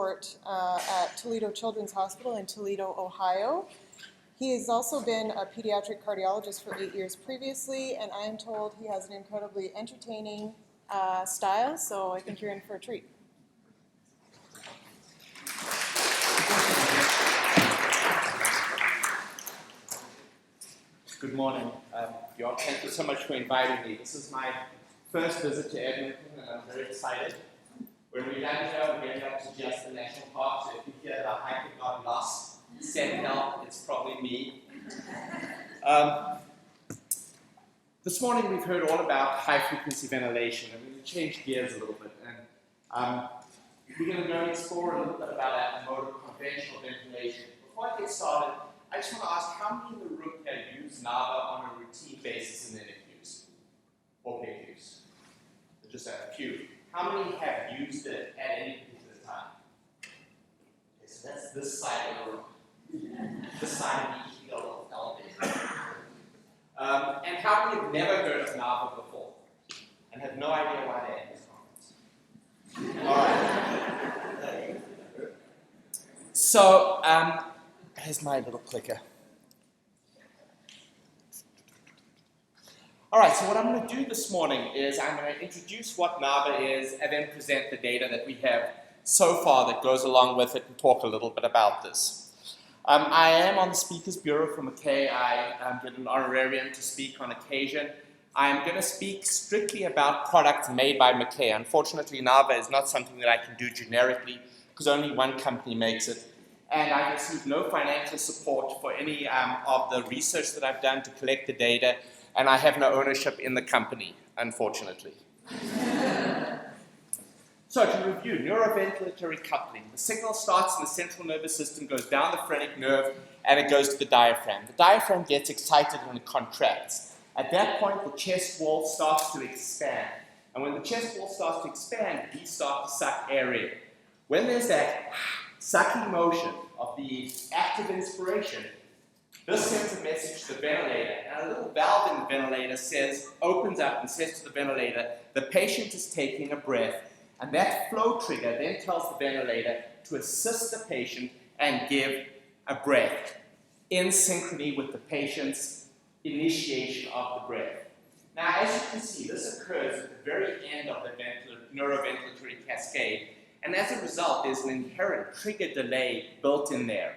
support at Toledo Children's Hospital in Toledo, Ohio. He has also been a pediatric cardiologist for 8 years previously, and I am told he has an incredibly entertaining style, so I think you're in for a treat. Good morning. Bjorn, thank you so much for inviting me. This is my first visit to Edmonton, and I'm very excited. When we land here, we're going up to just the national park, so if you hear the hiker got lost, send help, it's probably me. This morning we've heard all about high-frequency ventilation, and we're going to change gears a little bit. And we're going to go and explore a little bit about that mode of conventional ventilation. Before I get started, I just want to ask how many in the room here use NAVA on a routine basis in their NICUs or PICUs? Just a few. How many have used it at any particular time? Okay, so that's this side of the room. This side of the elevator. And how many have never heard of NAVA before and have no idea why they're at this conference? All right. So, here's my little clicker. All right, so what I'm going to do this morning is I'm going to introduce what NAVA is and then present the data that we have so far that goes along with it and talk a little bit about this. I am on the Speakers Bureau for McKay. I get an honorarium to speak on occasion. I'm going to speak strictly about products made by McKay. Unfortunately, NAVA is not something that I can do generically because only one company makes it. And I received no financial support for any of the research that I've done to collect the data, and I have no ownership in the company, unfortunately. So to review, neuroventilatory coupling. The signal starts in the central nervous system, goes down the phrenic nerve, and it goes to the diaphragm. The diaphragm gets excited and it contracts. At that point, the chest wall starts to expand. And when the chest wall starts to expand, we start to suck air in. When there's that sucking motion of the active inspiration, this sends a message to the ventilator, and a little valve in the ventilator opens up and says to the ventilator, the patient is taking a breath, and that flow trigger then tells the ventilator to assist the patient and give a breath in synchrony with the patient's initiation of the breath. Now, as you can see, this occurs at the very end of the neuroventilatory cascade, and as a result, there's an inherent trigger delay built in there.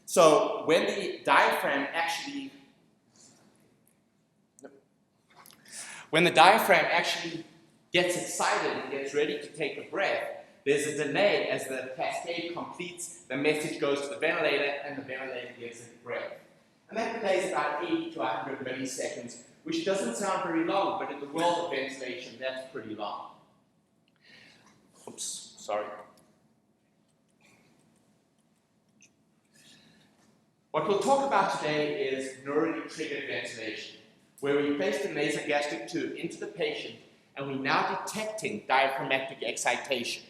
So when the diaphragm actually gets excited and gets ready to take a breath, there's a delay as the cascade completes, the message goes to the ventilator, and the ventilator gives it a breath. And that delay is about 80 to 100 milliseconds, which doesn't sound very long, but in the world of ventilation, that's pretty long. Oops, sorry. What we'll talk about today is neurally triggered ventilation, where we place the nasogastric tube into the patient and we're now detecting diaphragmatic excitation.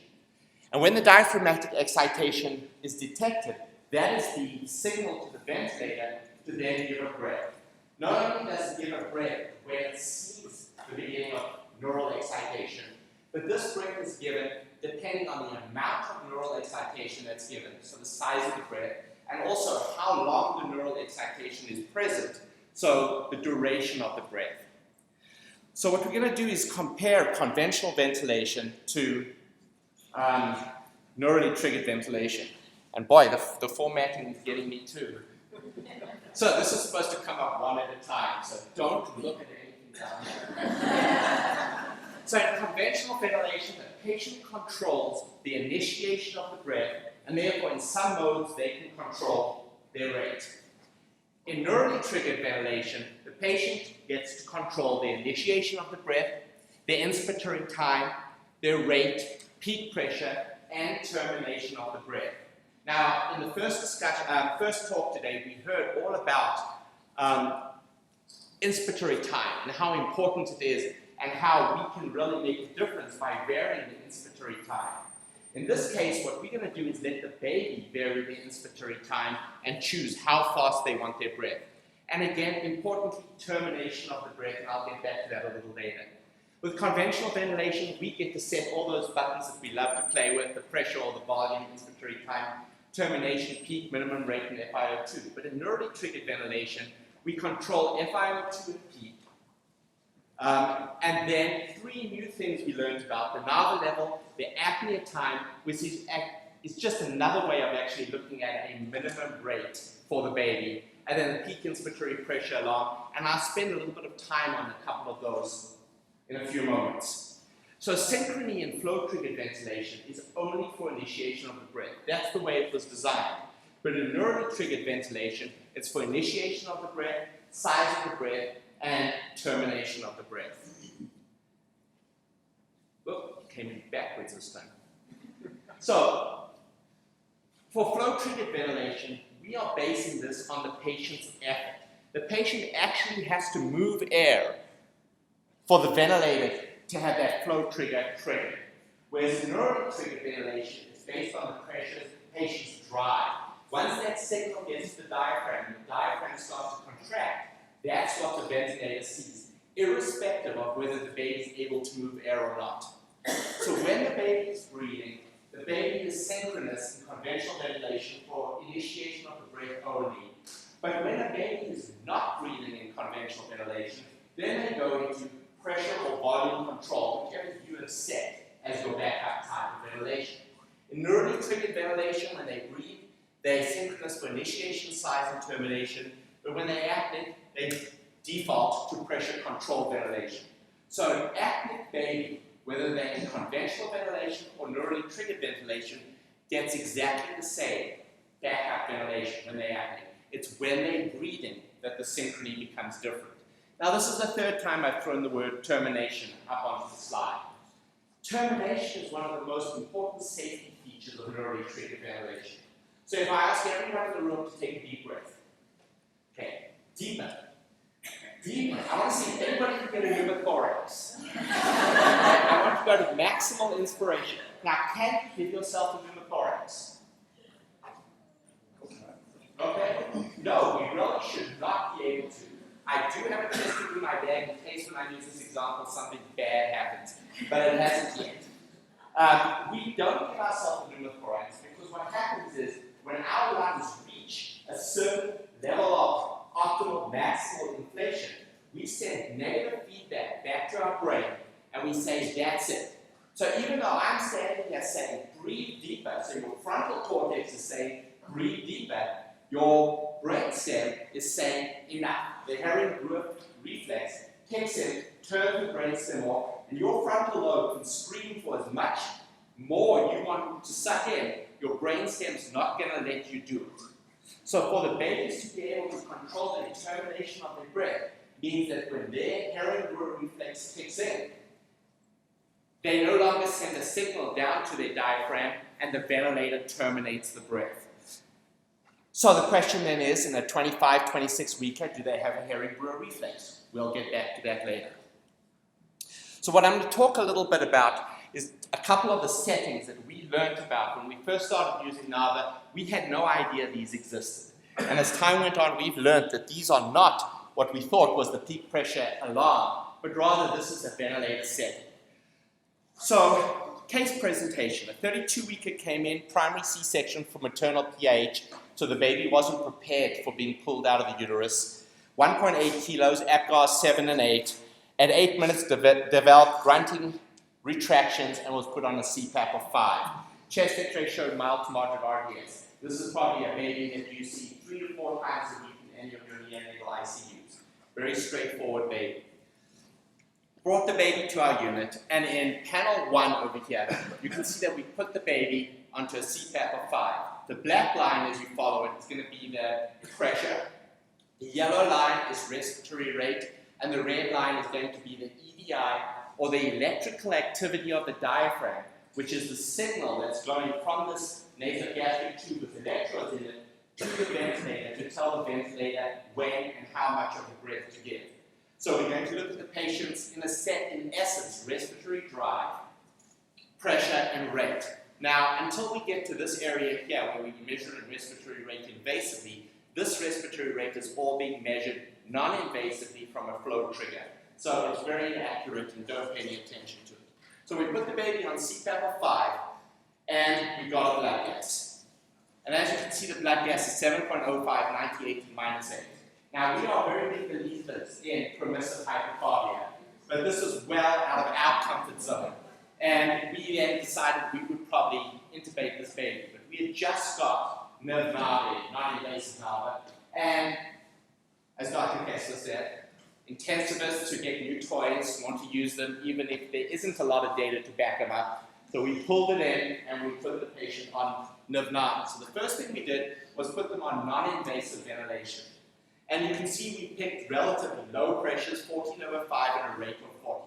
And when the diaphragmatic excitation is detected, that is the signal to the ventilator to then give a breath. Not only does it give a breath when it sees the beginning of neural excitation, but this breath is given depending on the amount of neural excitation that's given, so the size of the breath, and also how long the neural excitation is present, so the duration of the breath. So what we're going to do is compare conventional ventilation to neurally triggered ventilation. And boy, the formatting is getting me too. So this is supposed to come up one at a time, so don't look at anything down here. So in conventional ventilation, the patient controls the initiation of the breath, and therefore in some modes they can control their rate. In neurally triggered ventilation, the patient gets to control the initiation of the breath, their inspiratory time, their rate, peak pressure, and termination of the breath. Now, in the first talk today, we heard all about inspiratory time and how important it is and how we can really make a difference by varying the inspiratory time. In this case, what we're going to do is let the baby vary the inspiratory time and choose how fast they want their breath. And again, importantly, termination of the breath, and I'll get back to that a little later. With conventional ventilation, we get to set all those buttons that we love to play with, the pressure or the volume, inspiratory time, termination, peak, minimum rate, and FiO2. But in neurally triggered ventilation, we control FiO2 at peak. And then 3 new things we learned about: the NAVA level, the apnea time, which is just another way of actually looking at a minimum rate for the baby, and then the peak inspiratory pressure alarm. And I'll spend a little bit of time on a couple of those in a few moments. So synchrony in flow-triggered ventilation is only for initiation of the breath. That's the way it was designed. But in neurally triggered ventilation, it's for initiation of the breath, size of the breath, and termination of the breath. Look, it came backwards this time. So, for flow-triggered ventilation, we are basing this on the patient's effort. The patient actually has to move air for the ventilator to have that flow trigger triggered. Whereas in neurally triggered ventilation, it's based on the pressure the patient's drive. Once that signal gets to the diaphragm starts to contract, that's what the ventilator sees, irrespective of whether the baby is able to move air or not. So when the baby is breathing, the baby is synchronous in conventional ventilation for initiation of the breath only. But when a baby is not breathing in conventional ventilation, then they go into pressure or volume control, whichever you have set as your backup type of ventilation. In neurally triggered ventilation, when they breathe, they're synchronous for initiation, size, and termination. But when they apneic, they default to pressure control ventilation. So an apneic baby, whether they're in conventional ventilation or neurally triggered ventilation, gets exactly the same backup ventilation when they're apneic. It's when they're breathing that the synchrony becomes different. Now, this is the 3rd time I've thrown the word termination up onto the slide. Termination is one of the most important safety features of neurally triggered ventilation. So if I ask everyone in the room to take a deep breath. Okay, deeper. Deeper. I want to see if anybody can get a pneumothorax. I want to go to maximal inspiration. Now, can you give yourself a pneumothorax? Okay? No, we really should not be able to. I do have a test tube in my bag in case when I use this example something bad happens, but it hasn't yet. We don't give ourselves a pneumothorax because what happens is when our lungs reach a certain level of optimal maximal inflation, we send negative feedback back to our brain and we say, that's it. So even though I'm standing here saying, breathe deeper, so your frontal cortex is saying, breathe deeper, your brainstem is saying, enough. The Herring-Brewer reflex kicks in, turns the brainstem off, and your frontal lobe can scream for as much more you want to suck in. Your brainstem's not going to let you do it. So for the babies to be able to control the determination of their breath means that when their Herring-Brewer reflex kicks in, they no longer send a signal down to their diaphragm and the ventilator terminates the breath. So the question then is, in a 25, 26 weeker, do they have a Herring-Brewer reflex? We'll get back to that later. So what I'm going to talk a little bit about is a couple of the settings that we learned about when we first started using NAVA. We had no idea these existed. And as time went on, we've learned that these are not what we thought was the peak pressure alarm, but rather this is a ventilator setting. So, case presentation. A 32-weeker came in, primary C-section for maternal PIH, so the baby wasn't prepared for being pulled out of the uterus. 1.8 kilos, APGAR 7 and 8. At 8 minutes, developed grunting, retractions, and was put on a CPAP of 5. Chest X-ray showed mild to moderate RDS. This is probably a baby that you see 3 to 4 times a week in any of your neonatal ICUs. Very straightforward baby. Brought the baby to our unit, and in panel 1 over here, you can see that we put the baby onto a CPAP of 5. The black line, as you follow it, is going to be the pressure. The yellow line is respiratory rate, and the red line is going to be the EVI, or the electrical activity of the diaphragm, which is the signal that's going from this nasogastric tube with electrodes in it to the ventilator to tell the ventilator when and how much of the breath to give. So we're going to look at the patients in essence, respiratory drive, pressure, and rate. Now, until we get to this area here where we measure the respiratory rate invasively, this respiratory rate is all being measured non-invasively from a flow trigger. So it's very inaccurate and don't pay any attention to it. So we put the baby on CPAP of 5 and we got a blood gas. And as you can see, the blood gas is 7.05, 98 to minus 8. Now we are very big believers in permissive hypocarbia, but this is well out of our comfort zone. And we then decided we would probably intubate this baby, but we had just got NAVA, non-invasive NAVA, and as Dr. Kessler said, intensivists who get new toys want to use them even if there isn't a lot of data to back them up. So we pulled it in and we put the patient on NAVA. So the first thing we did was put them on non-invasive ventilation. And you can see we picked relatively low pressures, 14/5 and a rate of 40.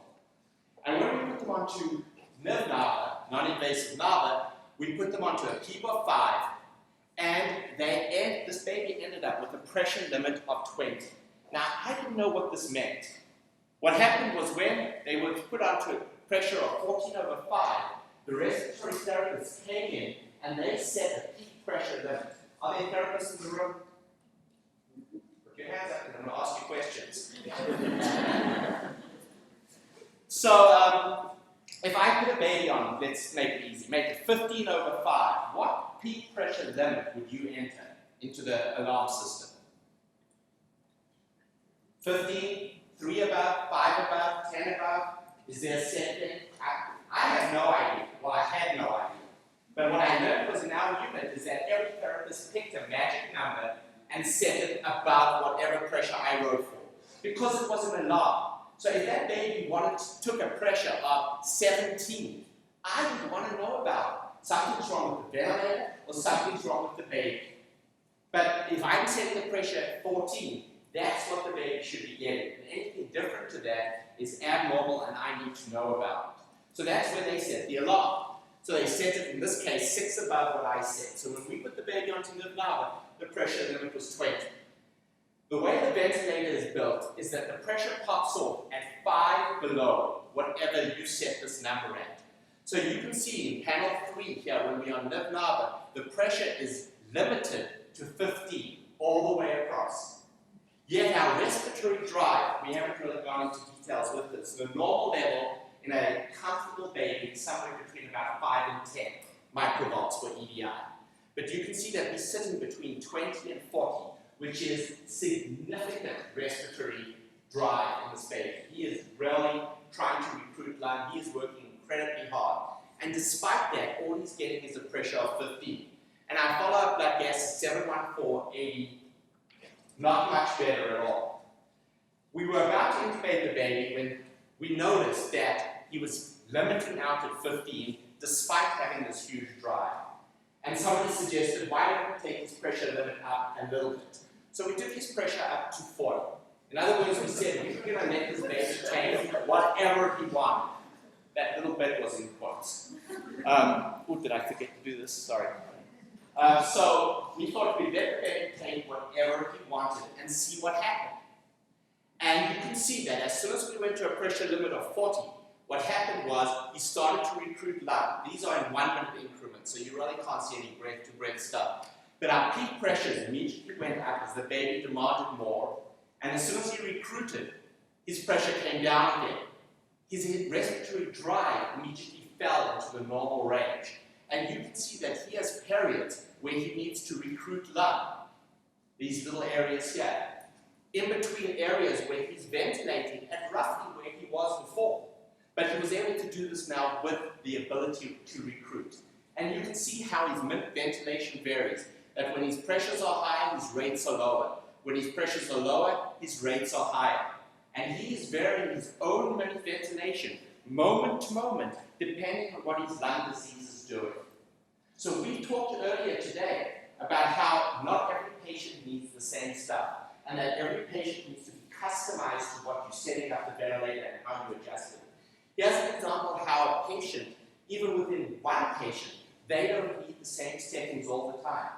And when we put them onto NAVA, non-invasive NAVA, we put them onto a PEEP of 5, and this baby ended up with a pressure limit of 20. Now, I didn't know what this meant. What happened was when they were put onto a pressure of 14/5, the respiratory therapists came in and they set a peak pressure limit. Are there therapists in the room? Put your hands up and I'm going to ask you questions. So, if I put a baby on, let's make it easy, make it 15/5, what peak pressure limit would you enter into the alarm system? 15, 3 above, 5 above, 10 above? Is there a set thing? I have no idea. Well, I had no idea. But what I learned was in our unit is that every therapist picked a magic number and set it above whatever pressure I wrote for, because it was an alarm. So if that baby took a pressure of 17, I would want to know about it. Something's wrong with the ventilator or something's wrong with the baby. But if I'm setting the pressure at 14, that's what the baby should be getting. And anything different to that is abnormal and I need to know about it. So that's where they set the alarm. So they set it, in this case, 6 above what I set. So when we put the baby onto NAVA, the pressure limit was 20. The way the ventilator is built is that the pressure pops off at 5 below whatever you set this number at. So you can see in panel 3 here, when we're on NAVA, the pressure is limited to 15 all the way across. Yet our respiratory drive, we haven't really gone into details with this, the normal level in a comfortable baby is somewhere between about 5 and 10 microvolts for EDI. But you can see that we're sitting between 20 and 40, which is significant respiratory drive in this baby. He is really trying to recruit lung. He is working incredibly hard. And despite that, all he's getting is a pressure of 15. And our follow-up blood gas is 714, 80. Not much better at all. We were about to intubate the baby when we noticed that he was limiting out at 15 despite having this huge drive. And somebody suggested, why don't we take his pressure limit up a little bit? So we took his pressure up to 40. In other words, we said we were going to let this baby take whatever he wanted. That little bit was in quotes. Oh, did I forget to do this? Sorry. So we thought we'd let the baby take whatever he wanted and see what happened. And you can see that as soon as we went to a pressure limit of 40, what happened was he started to recruit lung. These are in 1 minute increments, so you really can't see any breath-to-breath stuff. But our peak pressures immediately went up as the baby demanded more. And as soon as he recruited, his pressure came down again. His respiratory drive immediately fell into the normal range. And you can see that he has periods where he needs to recruit lung. These little areas here. In between areas where he's ventilating at roughly where he was before. But he was able to do this now with the ability to recruit. And you can see how his ventilation varies. That when his pressures are high, his rates are lower. When his pressures are lower, his rates are higher. And he is varying his own minute ventilation, moment to moment, depending on what his lung disease is doing. So we talked earlier today about how not every patient needs the same stuff, and that every patient needs to be customized to what you're setting up the ventilator and how you adjust it. Here's an example of how a patient, even within one patient, they don't need the same settings all the time.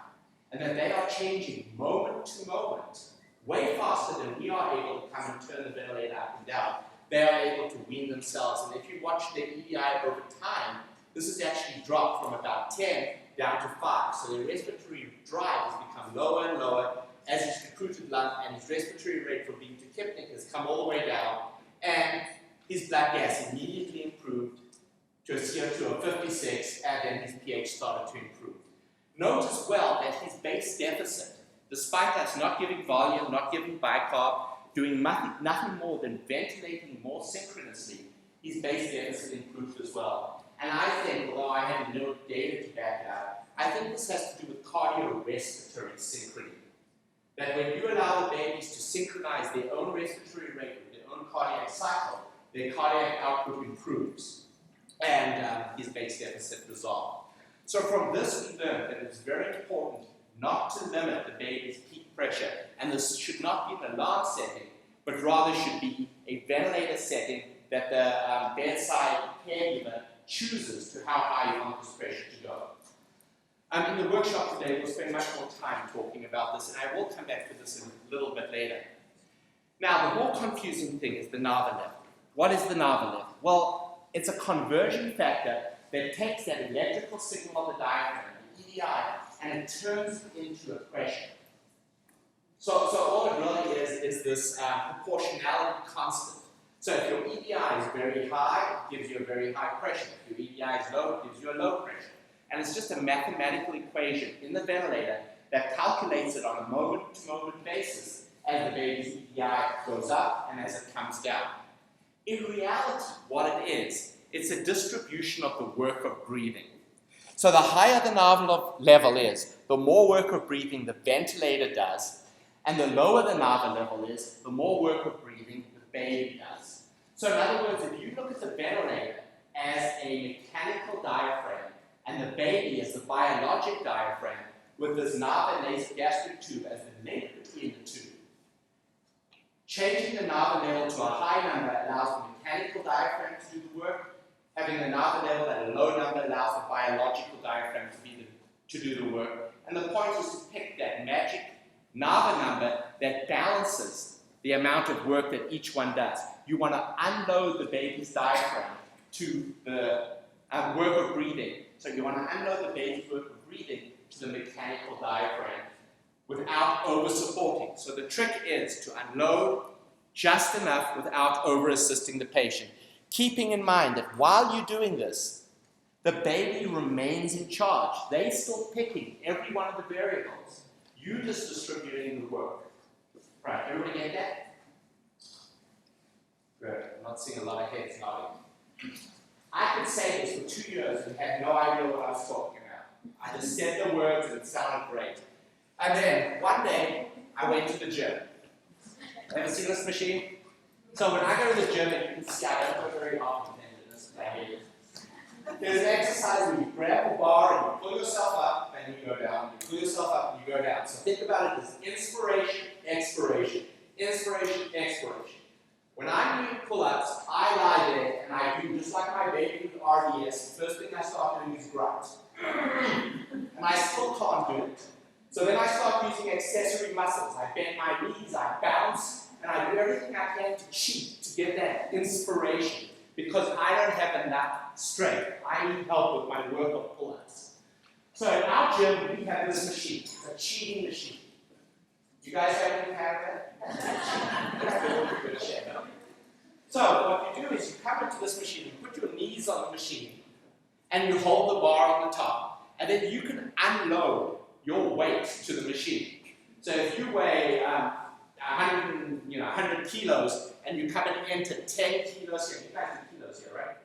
And that they are changing moment to moment, way faster than we are able to come and turn the ventilator up and down. They are able to wean themselves. And if you watch their EDI over time, this has actually dropped from about 10 down to 5. So their respiratory drive has become lower and lower as he's recruited lung, and his respiratory rate for being tachypnic has come all the way down. and his blood gas immediately improved to a CO2 of 56, and then his pH started to improve. Note as well that his base deficit, despite us not giving volume, not giving bicarb, doing nothing more than ventilating more synchronously, his base deficit improved as well. And I think, although I have no data to back it up, I think this has to do with cardiorespiratory synchrony. That when you allow the babies to synchronize their own respiratory rate with their own cardiac cycle, their cardiac output improves, and his base deficit resolved. So from this we learned that it's very important not to limit the baby's peak pressure, and this should not be an alarm setting, but rather should be a ventilator setting that the bedside caregiver chooses to how high you want this pressure to go. In the workshop today, we'll spend much more time talking about this, and I will come back to this a little bit later. Now, the more confusing thing is the NAVA level. What is the NAVA level? Well, it's a conversion factor that takes that electrical signal of the diaphragm, the EDI, and it turns it into a pressure. So all it really is this proportionality constant. So if your EDI is very high, it gives you a very high pressure. If your EDI is low, it gives you a low pressure. And it's just a mathematical equation in the ventilator that calculates it on a moment-to-moment basis as the baby's EDI goes up and as it comes down. In reality, what it is, it's a distribution of the work of breathing. So the higher the NAVA level is, the more work of breathing the ventilator does, and the lower the NAVA level is, the more work of breathing the baby does. So in other words, if you look at the ventilator as a mechanical diaphragm, and the baby as the biologic diaphragm, with this NAVA nasogastric tube as the link between the two, changing the NAVA level to a high number allows the mechanical diaphragm to do the work. Having the NAVA level at a low number allows the biological diaphragm to do the work. And the point is to pick that magic NAVA number that balances the amount of work that each one does. You want to unload the baby's diaphragm to the work of breathing. So you want to unload the baby's work of breathing to the mechanical diaphragm without over-supporting. So the trick is to unload just enough without over-assisting the patient. Keeping in mind that while you're doing this, the baby remains in charge. They're still picking every one of the variables. You're just distributing the work. Right, everybody get that? Good. I'm not seeing a lot of heads nodding. I could say this for 2 years and had no idea what I was talking about. I just said the words and it sounded great. And then one day, I went to the gym. Ever seen this machine? So when I go to the gym, and you can see I don't go very often into this behavior. There's an exercise where you grab a bar and you pull yourself up and you go down. You pull yourself up and you go down. So think about it as inspiration, expiration, inspiration, expiration. When I'm doing pull-ups, I lie there and I do just like my baby with RDS. The first thing I start doing is grunt. And I still can't do it. So then I start using accessory muscles. I bend my knees, I bounce, and I do everything I can to cheat, to get that inspiration, because I don't have enough strength. I need help with my work of pull-ups. So in our gym, we have this machine. It's a cheating machine. Do you guys have any kind of that? So what you do is you come into this machine, you put your knees on the machine, and you hold the bar on the top, and then you can unload your weight to the machine. So if you weigh 100 kilos, and you come and enter 10 kilos here, you guys have kilos here, right?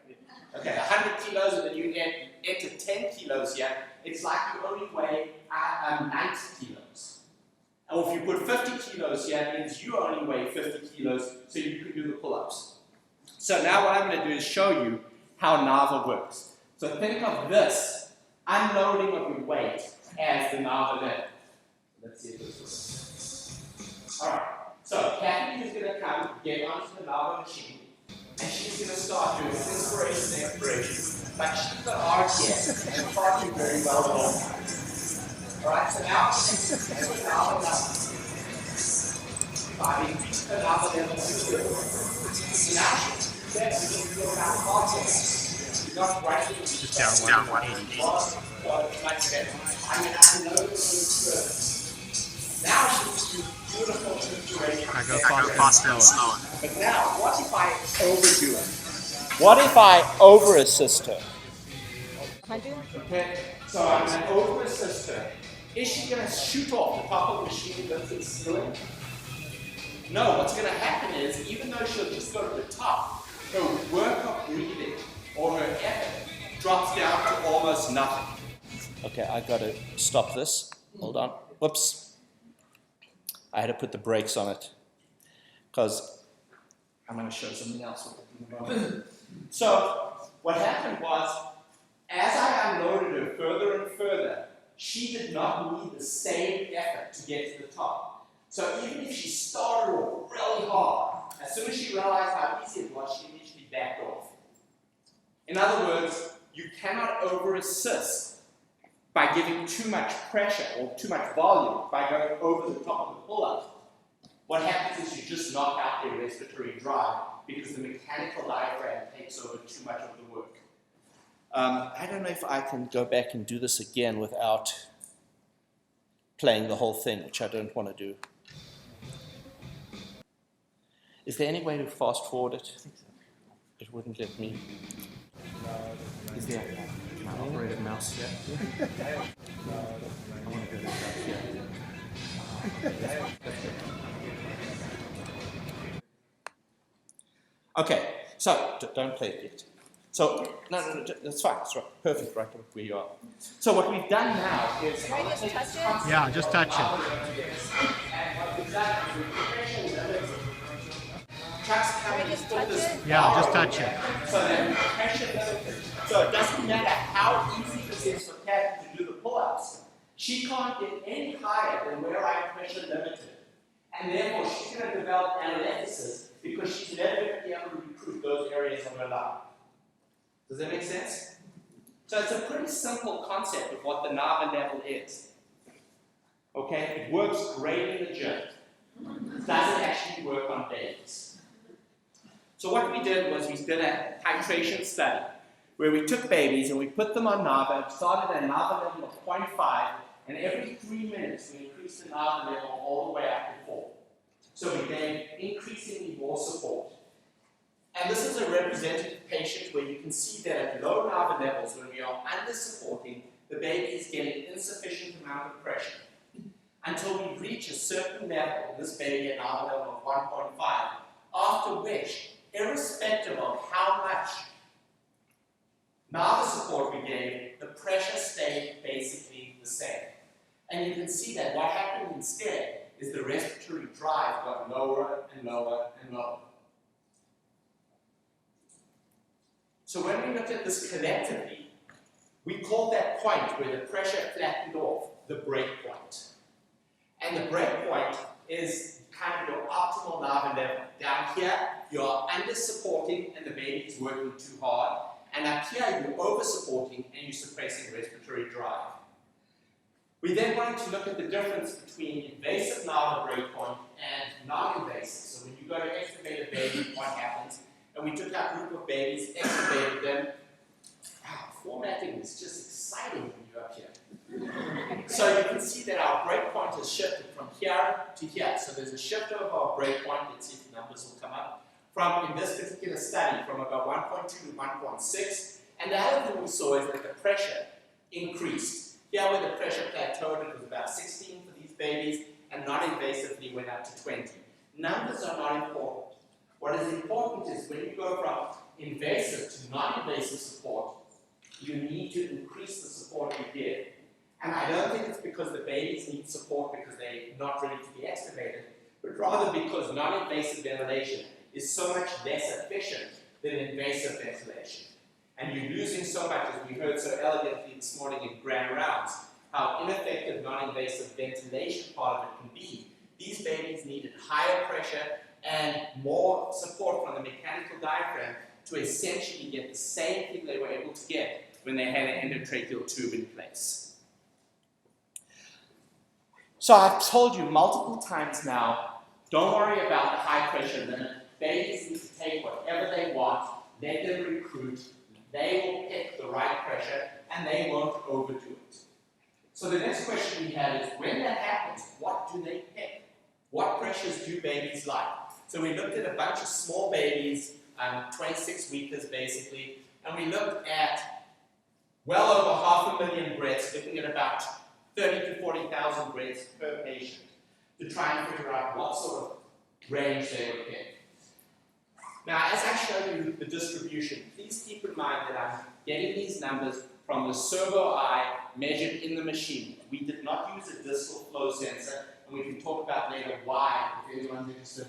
Okay, 100 kilos, and then you enter 10 kilos here, it's like you only weigh 90 kilos. Or if you put 50 kilos here, it means you only weigh 50 kilos, so you can do the pull-ups. So now what I'm going to do is show you how NAVA works. So think of this unloading of your weight as the NAVA level. Let's see if this works. Alright, so Kathy is going to come get onto the NAVA machine, and she's going to start doing inspiration and expiration. But she's got RDS and can't do very well at all. Alright, so now she's going to NAVA level. By increasing the NAVA level to 0. So now she's going to go about half. Not writing just down 180. I'm going to unload this. Now she's beautiful inspiration. I go faster and slower. But now, what if I overdo it? What if I over-assist her? Okay, so I'm going to over-assist her. Is she going to shoot off the top of the machine that's in ceiling? No, what's going to happen is, even though she'll just go to the top, her work of breathing or her effort drops down to almost nothing. Okay, I got to stop this. Hold on. Whoops. I had to put the brakes on it because I'm going to show something else with it in a moment. So, what happened was, as I unloaded her further and further, she did not need the same effort to get to the top. So even if she started off really hard, as soon as she realized how easy it was, she immediately backed off. In other words, you cannot over-assist by giving too much pressure or too much volume by going over the top of the pull-up. What happens is you just knock out their respiratory drive because the mechanical diaphragm takes over too much of the work. I don't know if I can go back and do this again without playing the whole thing, which I don't want to do. Is there any way to fast forward it? It wouldn't let me. Is there an operator mouse here? I want to go back here. Okay, so don't play it yet. So, no, that's fine, that's right, perfect, right where you are. So what we've done now is... Can I just touch it? Yeah, just touch it. Can I just touch it? Yeah, just touch it. So then pressure limited. So it doesn't matter how easy this is for Kat to do the pull-ups, she can't get any higher than where I'm pressure limited. And therefore she's going to develop atelectasis because she's never going to be able to recruit those areas of her life. Does that make sense? So it's a pretty simple concept of what the NAVA level is. Okay, it works great in the gym. It doesn't actually work on babies. So what we did was we did a titration study where we took babies and we put them on NAVA, started at a NAVA level of 0.5, and every 3 minutes we increased the NAVA level all the way up to 4. So we gave increasingly more support. And this is a representative patient where you can see that at low NAVA levels, when we are under-supporting, the baby is getting insufficient amount of pressure. Until we reach a certain level, this baby at NAVA level of 1.5, after which, irrespective of how much NAVA support we gave, the pressure stayed basically the same. And you can see that what happened instead is the respiratory drive got lower and lower and lower. So when we look at this collectively, we call that point where the pressure flattened off the breakpoint. And the breakpoint is kind of your optimal NAVA level. Down here, you're under-supporting and the baby is working too hard. And up here, you're over-supporting and you're suppressing respiratory drive. We then wanted to look at the difference between invasive NAVA breakpoint and non-invasive. So when you go to extubate a baby, what happens? And we took our group of babies, extubated them. Wow, formatting is just exciting when you're up here. So you can see that our breakpoint has shifted from here to here. So there's a shift over our breakpoint. Let's see if the numbers will come up. From, in this particular study, from about 1.2 to 1.6. And the other thing we saw is that the pressure increased. Here where the pressure plateaued, it was about 16 for these babies, and non-invasively went up to 20. Numbers are not important. What is important is when you go from invasive to non-invasive support, you need to increase the support you give. And I don't think it's because the babies need support because they're not ready to be extubated, but rather because non-invasive ventilation is so much less efficient than invasive ventilation. And you're losing so much, as we heard so elegantly this morning in grand rounds, how ineffective non-invasive ventilation part of it can be. These babies needed higher pressure and more support from the mechanical diaphragm to essentially get the same thing they were able to get when they had an endotracheal tube in place. So I've told you multiple times now, don't worry about the high pressure limit. Babies need to take whatever they want, let them recruit, they will pick the right pressure, and they won't overdo it. So the next question we have is, when that happens, what do they pick? What pressures do babies like? So we looked at a bunch of small babies, 26-weekers basically, and we looked at well over 500,000 breaths, looking at about 30 to 40,000 breaths per patient to try and figure out what sort of range they would get. Now, as I show you the distribution, please keep in mind that I'm getting these numbers from the servo eye measured in the machine. We did not use a distal flow sensor, and we can talk about later why, if anyone's interested,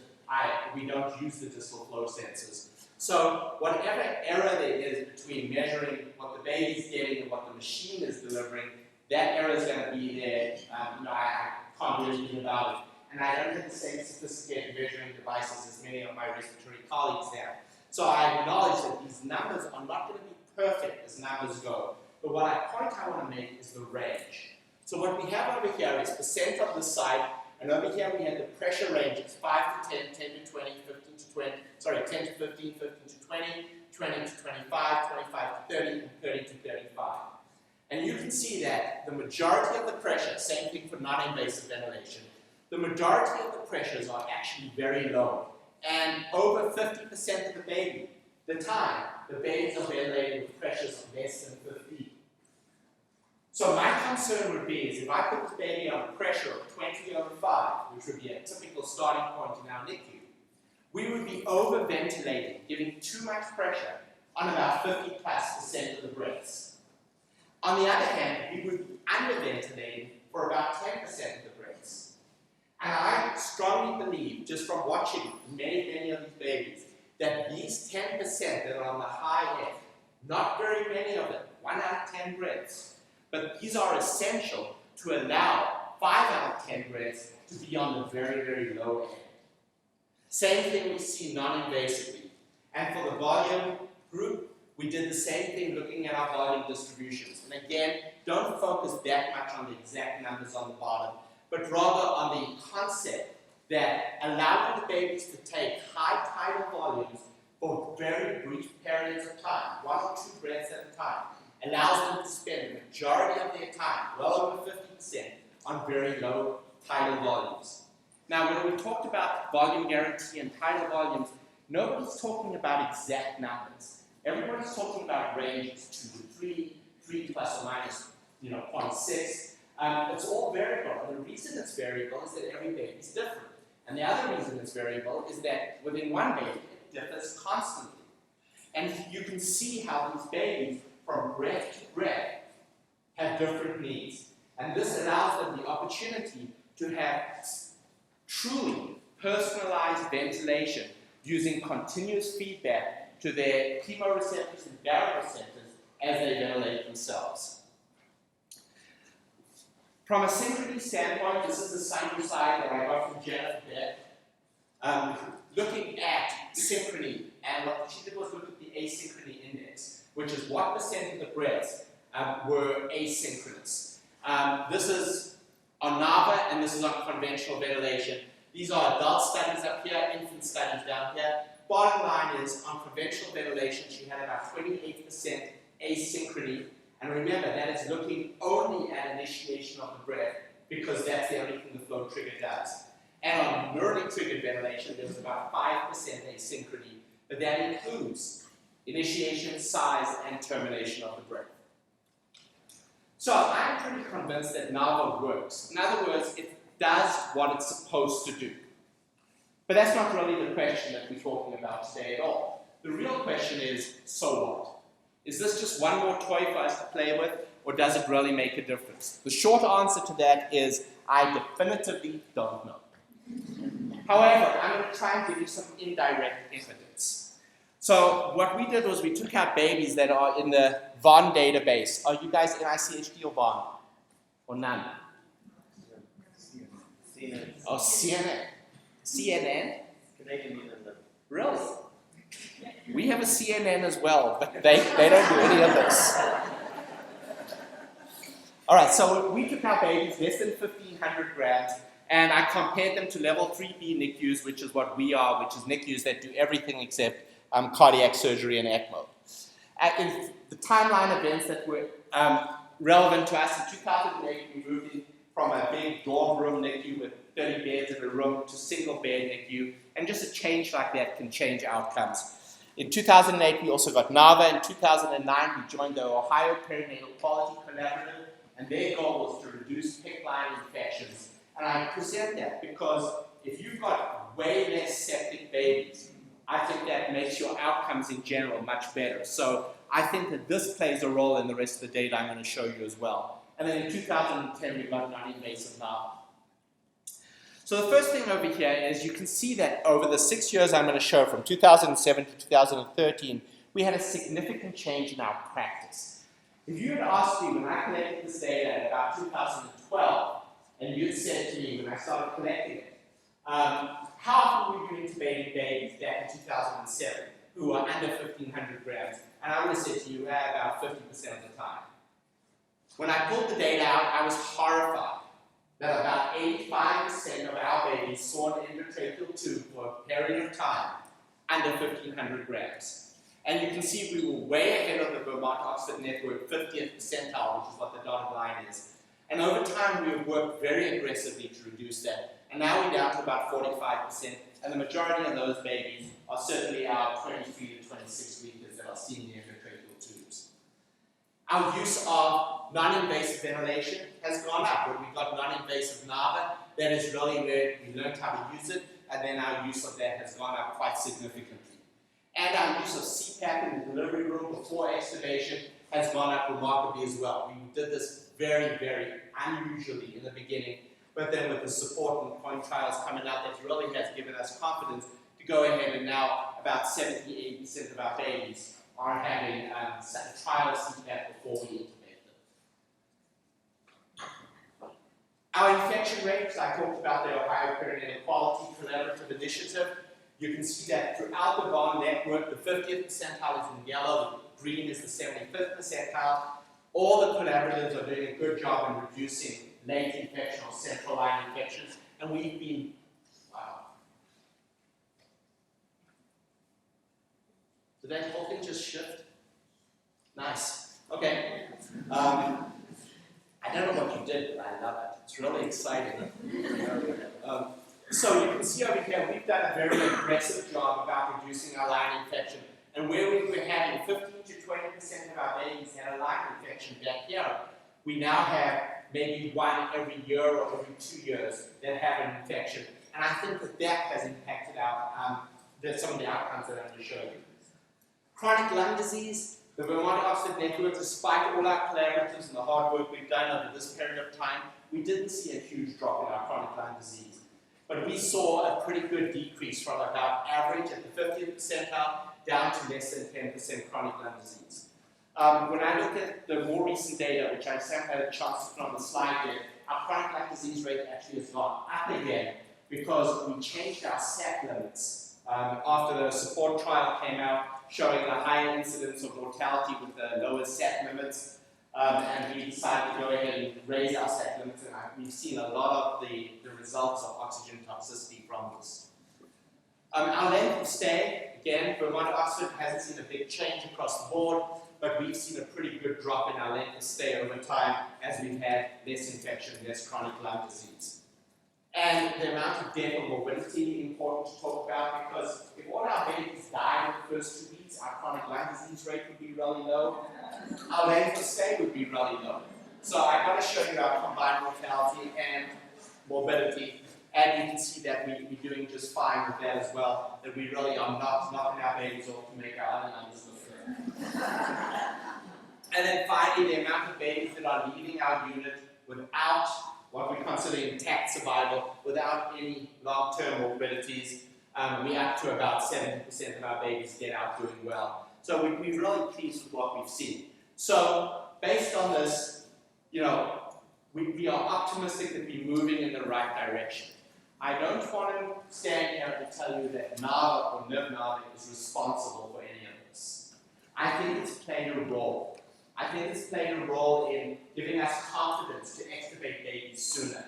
we don't use the distal flow sensors. So whatever error there is between measuring what the baby's getting and what the machine is delivering, that error is going to be there. I can't do anything about it. And I don't have the same sophisticated measuring devices as many of my respiratory colleagues have. So I acknowledge that these numbers are not going to be perfect as numbers go. But what I want to make is the range. So what we have over here is percent on this side, and over here we have the pressure ranges, 5 to 10, 10 to 20, 15 to 20, 10 to 15, 15 to 20, 20 to 25, 25 to 30, and 30 to 35. And you can see that the majority of the pressure, same thing for non-invasive ventilation, the majority of the pressures are actually very low. And over 50% of the time, the babies are ventilated with pressures of less than 50. So my concern would be is if I put this baby on a pressure of 20 over 5, which would be a typical starting point in our NICU, we would be over-ventilating, giving too much pressure on about 50+% of the breaths. On the other hand, we would be under-ventilating for about 10% of the breaths. And I strongly believe, just from watching many of these babies, that these 10% that are on the high end, not very many of them, 1 out of 10 breaths, but these are essential to allow 5 out of 10 breaths to be on the very low end. Same thing we see non-invasively. And for the volume group, we did the same thing looking at our volume distributions. And again, don't focus that much on the exact numbers on the bottom, but rather on the concept that allowing the babies to take high tidal volumes for very brief periods of time, 1 or 2 breaths at a time, allows them to spend the majority of their time, well over 50%, on very low tidal volumes. Now, when we talked about volume guarantee and tidal volumes, nobody's talking about exact numbers. Everybody's talking about ranges 2 to 3, 3 plus or minus 0.6. It's all variable. And the reason it's variable is that every baby is different. And the other reason it's variable is that within one baby, it differs constantly. And you can see how these babies, from breath to breath, have different needs. And this allows them the opportunity to have truly personalized ventilation using continuous feedback to their chemoreceptors and baroreceptors as they ventilate themselves. From a synchrony standpoint, this is the summary slide that I got from Jennifer Beck. Looking at synchrony, and what she did was look at the asynchrony index, which is what percent of the breaths were asynchronous. This is on NAVA, and this is on conventional ventilation. These are adult studies up here, infant studies down here. Bottom line is, on conventional ventilation, she had about 28% asynchrony. And remember, that is looking only at initiation of the breath, because that's the only thing the flow trigger does. And on neurally triggered ventilation, there was about 5% asynchrony, but that includes initiation, size, and termination of the breath. So I'm pretty convinced that NAVA works. In other words, it does what it's supposed to do. But that's not really the question that we're talking about today at all. The real question is, so what? Is this just one more toy for us to play with, or does it really make a difference? The short answer to that is, I definitively don't know. However, I'm going to try and give you some indirect evidence. So what we did was we took out babies that are in the VON database. Are you guys in ICHD or VON? Or none? CNN. Oh, CNN. CNN? Canadian News. Really? We have a CNN as well, but they don't do any of this. All right, so we took our babies less than 1,500 grams, and I compared them to level 3B NICUs, which is what we are, which is NICUs that do everything except cardiac surgery and ECMO. In the timeline events that were relevant to us, in 2008, we moved in from a big dorm room NICU with 30 beds in a room to single bed NICU, and just a change like that can change outcomes. In 2008, we also got NAVA. In 2009, we joined the Ohio Perinatal Quality Collaborative, and their goal was to reduce PICC line infections. And I present that because if you've got way less septic babies, I think that makes your outcomes in general much better. So I think that this plays a role in the rest of the data I'm going to show you as well. And then in 2010, we got non-invasive NAVA. So the first thing over here is you can see that over the 6 years I'm going to show from 2007 to 2013, we had a significant change in our practice. If you had asked me when I collected this data in about 2012, and you had said to me when I started collecting it, how often were you intubating babies back in 2007 who were under 1,500 grams? And I would have said to you, about 50% of the time. When I pulled the data out, I was horrified that about 85% of our babies saw an endotracheal tube for a period of time under 1,500 grams. And you can see we were way ahead of the Vermont-Oxford network, 50th percentile, which is what the dotted line is. And over time, we have worked very aggressively to reduce that. And now we're down to about 45%, and the majority of those babies are certainly our 23 to 26 weekers that are seeing the endotracheal tubes. Our use of non-invasive ventilation has gone up. When we got non-invasive NAVA, that is really where we learned how to use it, and then our use of that has gone up quite significantly. And our use of CPAP in the delivery room before extubation has gone up remarkably as well. We did this very, very unusually in the beginning, but then with the support and point trials coming out, that really has given us confidence to go ahead, and now about 70-80% of our babies are having a trial of CPAP before we intubate them. Our infection rates, I talked about the Ohio Perinatal Quality Collaborative Initiative. You can see that throughout the VON network, the 50th percentile is in yellow, the green is the 75th percentile. All the collaboratives are doing a good job in reducing late infection or central line infections, and we've been, wow. Did that whole thing just shift? Nice. Okay. I don't know what you did, but I love it. It's really exciting. So you can see over here, we've done a very aggressive job about reducing our line infection. And where we were having 15 to 20% of our babies had a line infection back here, we now have maybe one every year or every 2 years that have an infection. And I think that that has impacted some of the outcomes that I'm going to show you. Chronic lung disease, the Vermont-Oxford network, despite all our collaboratives and the hard work we've done over this period of time, we didn't see a huge drop in our chronic lung disease. But we saw a pretty good decrease from about average at the 50th percentile down to less than 10% chronic lung disease. When I look at the more recent data, which I had a chance to put on the slide there, our chronic lung disease rate actually has gone up again because we changed our SAT limits after the support trial came out, showing a higher incidence of mortality with the lower SAT limits, and we decided to go ahead and raise our SAT limits, and we've seen a lot of the results of oxygen toxicity from this. Our length of stay, again, Vermont-Oxford hasn't seen a big change across the board, but we've seen a pretty good drop in our length of stay over time as we've had less infection, less chronic lung disease. And the amount of death or morbidity important to talk about, because if all our babies died in the first 2 weeks, our chronic lung disease rate would be really low. Our length of stay would be really low. So I'm going to show you our combined mortality and morbidity, and you can see that we're doing just fine with that as well, that we really are not knocking our babies off to make our other numbers look good. And then finally, the amount of babies that are leaving our unit without what we consider intact survival, without any long-term morbidities, we're up to about 70% of our babies get out doing well. So we're really pleased with what we've seen. So based on this, we are optimistic that we're moving in the right direction. I don't want to stand here and tell you that NAVA or NIV-NAVA is responsible for any of this. I think it's played a role. I think it's played a role in giving us confidence to extubate babies sooner.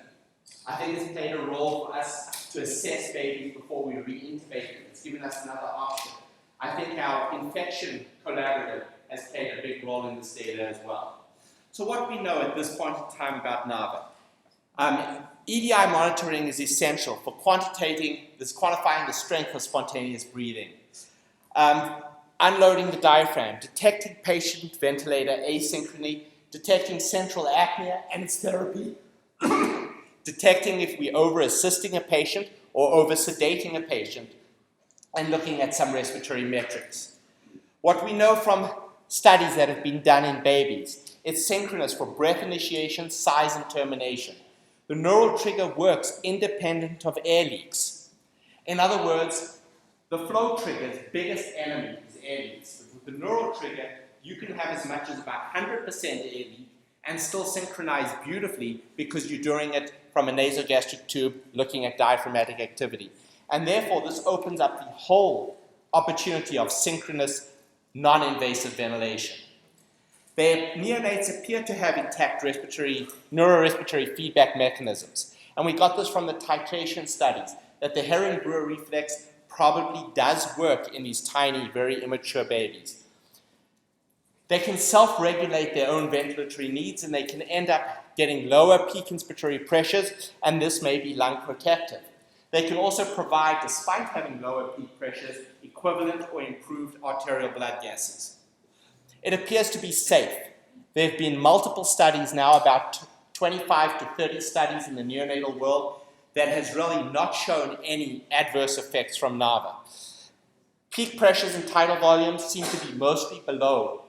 I think it's played a role for us to assess babies before we re-intubate them. It's given us another option. I think our infection collaborative has played a big role in this data as well. So what we know at this point in time about NAVA. EDI monitoring is essential for quantifying the strength of spontaneous breathing. Unloading the diaphragm, detecting patient ventilator asynchrony, detecting central apnea and its therapy, detecting if we're over-assisting a patient or over-sedating a patient, and looking at some respiratory metrics. What we know from studies that have been done in babies, it's synchronous for breath initiation, size, and termination. The neural trigger works independent of air leaks. In other words, the flow trigger's biggest enemy is air leaks. But with the neural trigger, you can have as much as about 100% air leak and still synchronize beautifully because you're doing it from a nasogastric tube looking at diaphragmatic activity. And therefore, this opens up the whole opportunity of synchronous, non-invasive ventilation. Their neonates appear to have intact neurorespiratory feedback mechanisms. And we got this from the titration studies, that the Herring-Brewer reflex probably does work in these tiny, very immature babies. They can self-regulate their own ventilatory needs, and they can end up getting lower peak inspiratory pressures, and this may be lung protective. They can also provide, despite having lower peak pressures, equivalent or improved arterial blood gases. It appears to be safe. There have been multiple studies now, about 25 to 30 studies in the neonatal world, that has really not shown any adverse effects from NAVA. Peak pressures and tidal volumes seem to be mostly below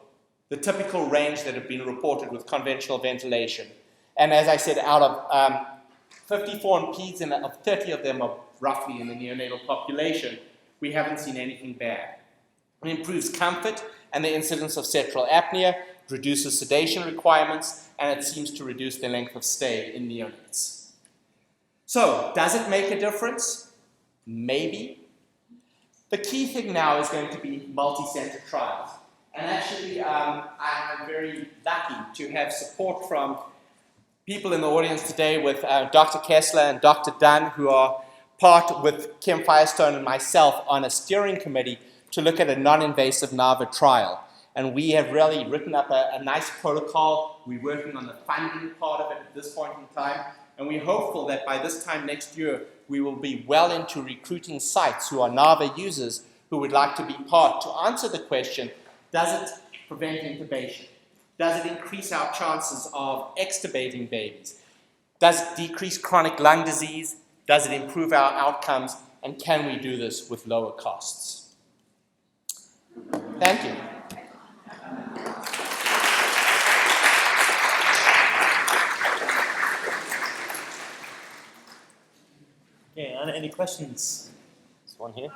the typical range that have been reported with conventional ventilation. And as I said, out of 54 in peds, and of 30 of them are roughly in the neonatal population, we haven't seen anything bad. It improves comfort and the incidence of central apnea, reduces sedation requirements, and it seems to reduce the length of stay in neonates. So, does it make a difference? Maybe. The key thing now is going to be multi-center trials. And actually, I'm very lucky to have support from people in the audience today with Dr. Kessler and Dr. Dunn, who are part with Kim Firestone and myself on a steering committee to look at a non-invasive NAVA trial. And we have really written up a nice protocol. We're working on the funding part of it at this point in time. And we're hopeful that by this time next year, we will be well into recruiting sites who are NAVA users who would like to be part to answer the question, does it prevent intubation? Does it increase our chances of extubating babies? Does it decrease chronic lung disease? Does it improve our outcomes? And can we do this with lower costs? Thank you. Okay, Anna, any questions? There's one here.